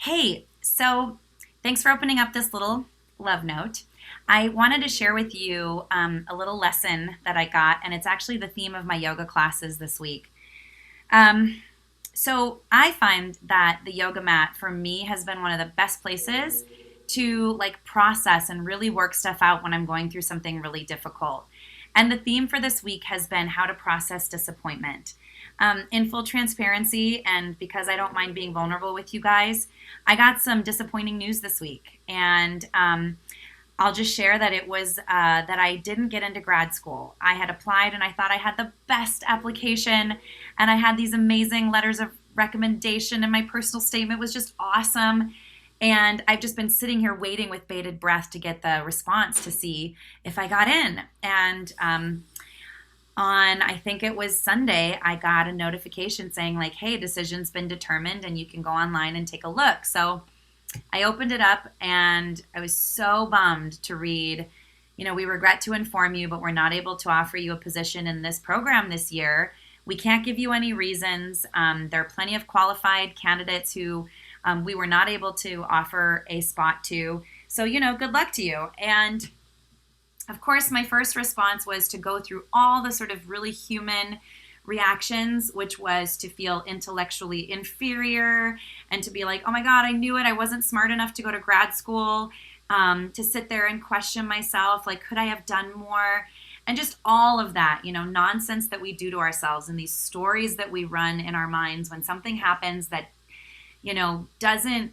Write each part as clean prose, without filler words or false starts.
Hey, so thanks for opening up this little love note. I wanted to share with you a little lesson that I got, and it's actually the theme of my yoga classes this week. Um, so I find that the yoga mat for me has been one of the best places to like process and really work stuff out when I'm going through something really difficult. And the theme for this week has been how to process disappointment. In full transparency, and because I don't mind being vulnerable with you guys, I got some disappointing news this week. And I'll just share that it was that I didn't get into grad school. I had applied and I thought I had the best application and I had these amazing letters of recommendation and my personal statement was just awesome. And I've just been sitting here waiting with bated breath to get the response to see if I got in. And on, I think it was Sunday, I got a notification saying, like, hey, decision's been determined and you can go online and take a look. So I opened it up and I was so bummed to read, we regret to inform you, but we're not able to offer you a position in this program this year. We can't give you any reasons. There are plenty of qualified candidates who we were not able to offer a spot to. So, good luck to you. And of course, my first response was to go through all the sort of really human reactions, which was to feel intellectually inferior and to be like, oh my God, I knew it. I wasn't smart enough to go to grad school, to sit there and question myself, like, could I have done more? And just all of that, nonsense that we do to ourselves and these stories that we run in our minds when something happens that, doesn't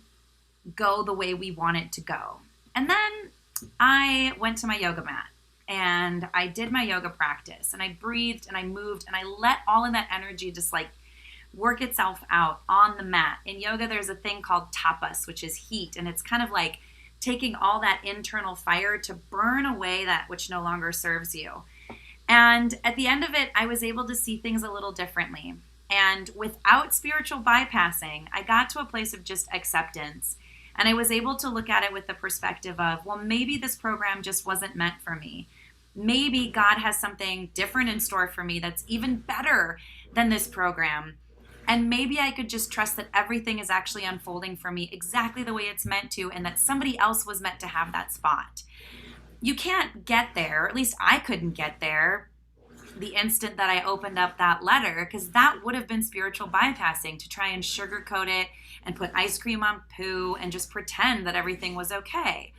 go the way we want it to go. And then I went to my yoga mat and I did my yoga practice and I breathed and I moved and I let all of that energy just like work itself out on the mat. In yoga, there's a thing called tapas, which is heat. And it's kind of like taking all that internal fire to burn away that which no longer serves you. And at the end of it, I was able to see things a little differently. And without spiritual bypassing, I got to a place of just acceptance. And I was able to look at it with the perspective of, well, maybe this program just wasn't meant for me. Maybe God has something different in store for me that's even better than this program. And maybe I could just trust that everything is actually unfolding for me exactly the way it's meant to, and that somebody else was meant to have that spot. You can't get there, or at least I couldn't get there the instant that I opened up that letter, because that would have been spiritual bypassing to try and sugarcoat it and put ice cream on poo and just pretend that everything was okay.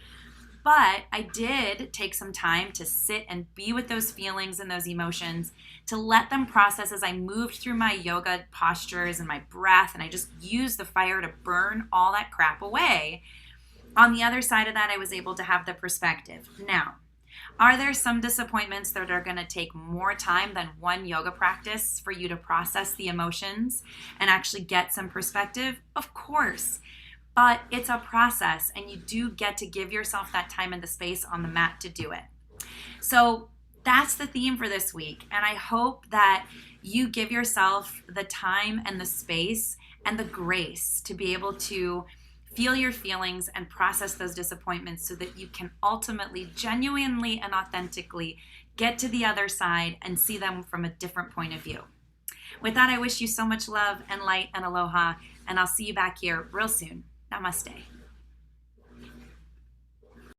But I did take some time to sit and be with those feelings and those emotions, to let them process as I moved through my yoga postures and my breath, and I just used the fire to burn all that crap away. On the other side of that, I was able to have the perspective. Now, are there some disappointments that are going to take more time than one yoga practice for you to process the emotions and actually get some perspective? Of course. But it's a process, and you do get to give yourself that time and the space on the mat to do it. So that's the theme for this week. And I hope that you give yourself the time and the space and the grace to be able to feel your feelings and process those disappointments so that you can ultimately, genuinely, and authentically get to the other side and see them from a different point of view. With that, I wish you so much love and light and aloha, and I'll see you back here real soon. Namaste.